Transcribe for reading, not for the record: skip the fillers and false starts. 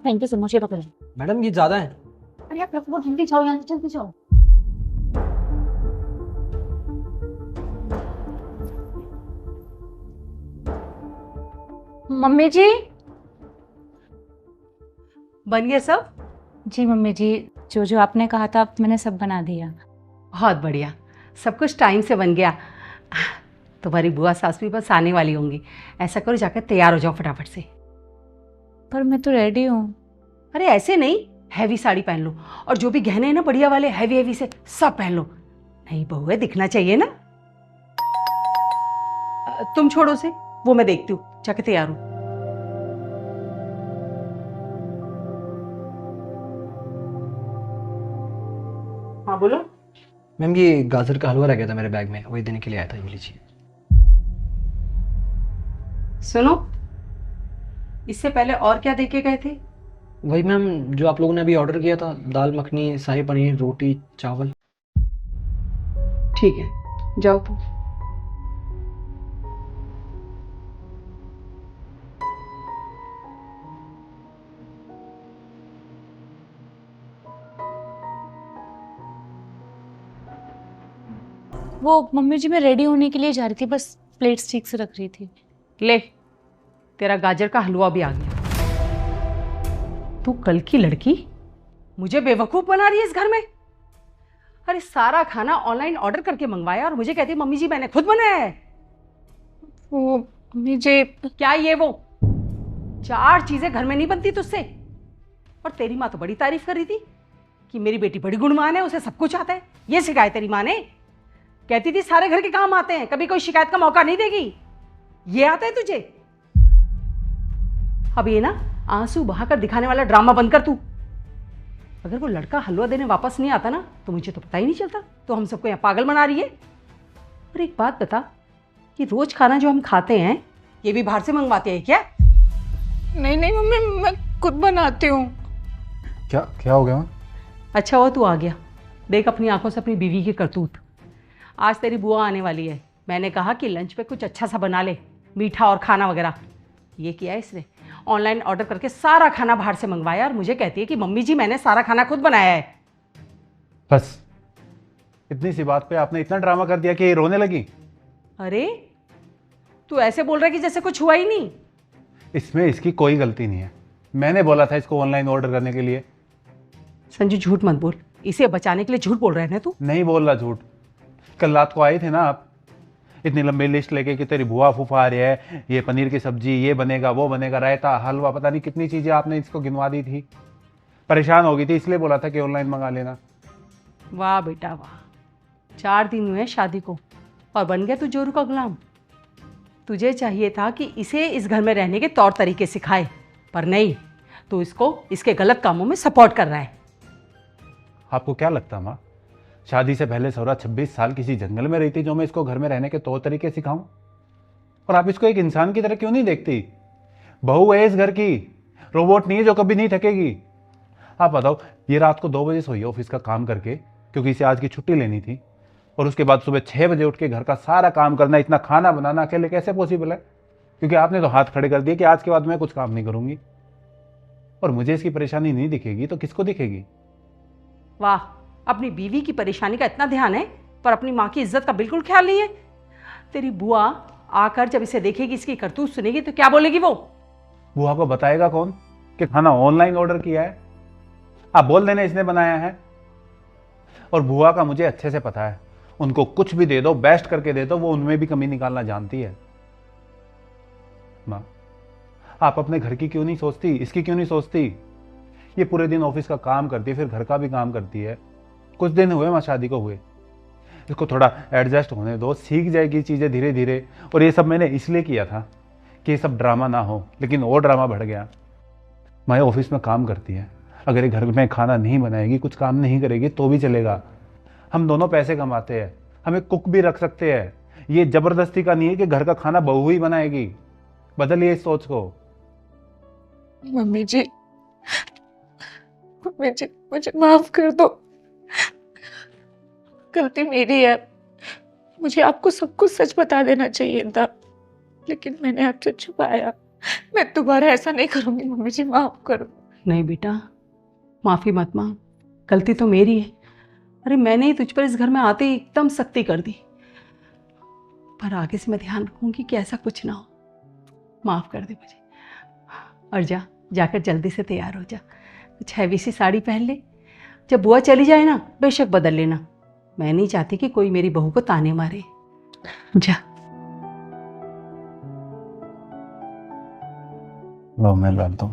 Thank you so much, ये पकड़। Madam ये ज्यादा है। अरे आप लोग बहुत जल्दी जाओ, यहाँ से जल्दी जाओ। मम्मी जी। बन गया सब? जी मम्मी जी, जो जो आपने कहा था मैंने सब बना दिया। बहुत बढ़िया, सब कुछ टाइम से बन गया। तुम्हारी बुआ सास भी बस आने वाली होंगी। ऐसा करो, जाकर तैयार हो जाओ फटाफट से। पर मैं तो रेडी हूँ। अरे ऐसे नहीं, हैवी साड़ी पहन लो और जो भी गहने हैं ना बढ़िया वाले हैवी हैवी से सब पहन लो। नहीं बहू है, दिखना चाहिए ना। तुम छोड़ो से, वो मैं देखती हूँ, जाके तैयार हो। हाँ बोलो। मैम ये गाजर का हलवा रह गया था मेरे बैग में, वही देने के लिए आया था, ये लीजिए। सुनो, इससे पहले और क्या देके गए थे? वही मैम जो आप लोगों ने अभी ऑर्डर किया था, दाल मखनी, शाही पनीर, रोटी, चावल। ठीक है, जाओ तुम। वो मम्मी जी मैं रेडी होने के लिए जा रही थी, बस प्लेट्स ठीक से रख रही थी। ले, तेरा गाजर का हलवा भी आ गया। तू कल की लड़की मुझे बेवकूफ बना रही है इस घर में। अरे सारा खाना ऑनलाइन ऑर्डर करके मंगवाया और मुझे कहती मम्मी जी मैंने खुद बनाया है। वो मम्मी जी। क्या ये वो 4 चीजें घर में नहीं बनती तुझसे? और तेरी माँ तो बड़ी तारीफ कर रही थी कि मेरी बेटी बड़ी गुणवान है, उसे सब कुछ आता है। ये सिखाया तेरी माँ ने? कहती थी सारे घर के काम आते हैं, कभी कोई शिकायत का मौका नहीं देगी। ये आता है तुझे? अब ये ना आंसू बहाकर दिखाने वाला ड्रामा बंद कर तू। अगर वो लड़का हलवा देने वापस नहीं आता ना तो मुझे तो पता ही नहीं चलता, तो हम सबको यहाँ पागल बना रही है। और एक बात बता कि रोज खाना जो हम खाते हैं ये भी बाहर से मंगवाते हैं क्या? नहीं नहीं मम्मी, मैं खुद बनाती हूँ। क्या क्या हो गया? अच्छा हुआ तू आ गया। देख अपनी आंखों से अपनी बीवी की करतूत। आज तेरी बुआ आने वाली है, मैंने कहा कि लंच पे कुछ अच्छा सा बना ले, मीठा और खाना वगैरह। ये किया है इसने, ऑनलाइन ऑर्डर करके सारा खाना बाहर से मंगवाया और मुझे कहती है कि मम्मी जी मैंने सारा खाना खुद बनाया है। बस इतनी सी बात पे आपने इतना ड्रामा कर दिया कि ये रोने लगी। अरे तू ऐसे बोल रहा है कि जैसे कुछ हुआ ही नहीं। इसमें इसकी कोई गलती नहीं है, मैंने बोला था इसको ऑनलाइन ऑर्डर करने के लिए। संजू झूठ मत बोल, इसे बचाने के लिए झूठ बोल रहे हैं ना तू? नहीं बोल रहा झूठ। कल रात को आए थे ना आप, इतनी लंबी लिस्ट लेके कि तेरी बुआ फूफा आ रही है, ये पनीर की सब्जी, ये बनेगा, वो बनेगा, रायता, हलवा, पता नहीं कितनी चीजें आपने इसको गिनवा दी थी। परेशान हो गई थी, इसलिए बोला था कि ऑनलाइन मंगा लेना। वाह बेटा वाह, 4 दिन हुए शादी को और बन गया तू जोरू का गुलाम। तुझे चाहिए था कि इसे इस घर में रहने के तौर तरीके सिखाए, पर नहीं, तू इसको इसके गलत कामों में सपोर्ट कर रहा है। आपको क्या लगता माँ, शादी से पहले सौरा 26 साल किसी जंगल में रही थी जो मैं इसको घर में रहने के तौर तरीके सिखाऊं? और आप इसको एक इंसान की तरह क्यों नहीं देखती? बहू है इस घर की, रोबोट नहीं है जो कभी नहीं थकेगी। आप बताओ, ये रात को 2 बजे सोई है ऑफिस का काम करके, क्योंकि इसे आज की छुट्टी लेनी थी, और उसके बाद सुबह 6 बजे उठ के घर का सारा काम करना, इतना खाना बनाना अकेले कैसे पॉसिबल है? क्योंकि आपने तो हाथ खड़े कर दिए कि आज के बाद मैं कुछ काम नहीं करूंगी। और मुझे इसकी परेशानी नहीं दिखेगी तो किसको दिखेगी? वाह, अपनी बीवी की परेशानी का इतना ध्यान है पर अपनी माँ की इज्जत का बिल्कुल ख्याल नहीं है। तेरी बुआ आकर जब इसे देखेगी, इसकी करतूत सुनेगी तो क्या बोलेगी वो? बुआ को बताएगा कौन कि खाना ऑनलाइन ऑर्डर किया है? आप बोल देना इसने बनाया है। और बुआ का मुझे अच्छे से पता है, उनको कुछ भी दे दो, बेस्ट करके दे दो, वो उनमें भी कमी निकालना जानती है। माँ, आप अपने घर की क्यों नहीं सोचती, इसकी क्यों नहीं सोचती? ये पूरे दिन ऑफिस का काम करती है, फिर घर का भी काम करती है। कुछ दिन हुए माँ शादी को हुए, इसको थोड़ा एडजस्ट होने दो, सीख जाएगी चीज़ें धीरे धीरे। और ये सब मैंने इसलिए किया था कि ये सब ड्रामा ना हो, लेकिन और ड्रामा बढ़ गया। मैं ऑफिस में काम करती है, अगर ये घर में खाना नहीं बनाएगी, कुछ काम नहीं करेगी तो भी चलेगा। हम दोनों पैसे कमाते हैं, हमें कुक भी रख सकते हैं। ये जबरदस्ती का नहीं है कि घर का खाना बहू ही बनाएगी। बदलिए इस सोच को। मम्मी जी, मम्मी जी मुझे माफ कर दो, गलती मेरी है। मुझे आपको सब कुछ सच बता देना चाहिए था, लेकिन मैंने आपसे छुपाया। मैं दोबारा ऐसा नहीं करूंगी, मम्मी जी माफ करो। नहीं बेटा, माफ़ी मत मांग, गलती तो मेरी है। अरे मैंने ही तुझ पर इस घर में आते ही एकदम सख्ती कर दी, पर आगे से मैं ध्यान रखूंगी कि ऐसा कुछ ना हो। माफ़ कर दे मुझे। और जाकर जल्दी से तैयार हो जा, कुछ हैवी सी साड़ी पहन ले। जब बुआ चली जाए ना, बेशक बदल लेना। मैं नहीं चाहती कि कोई मेरी बहू को ताने मारे। जा। लो मैं डालता हूँ।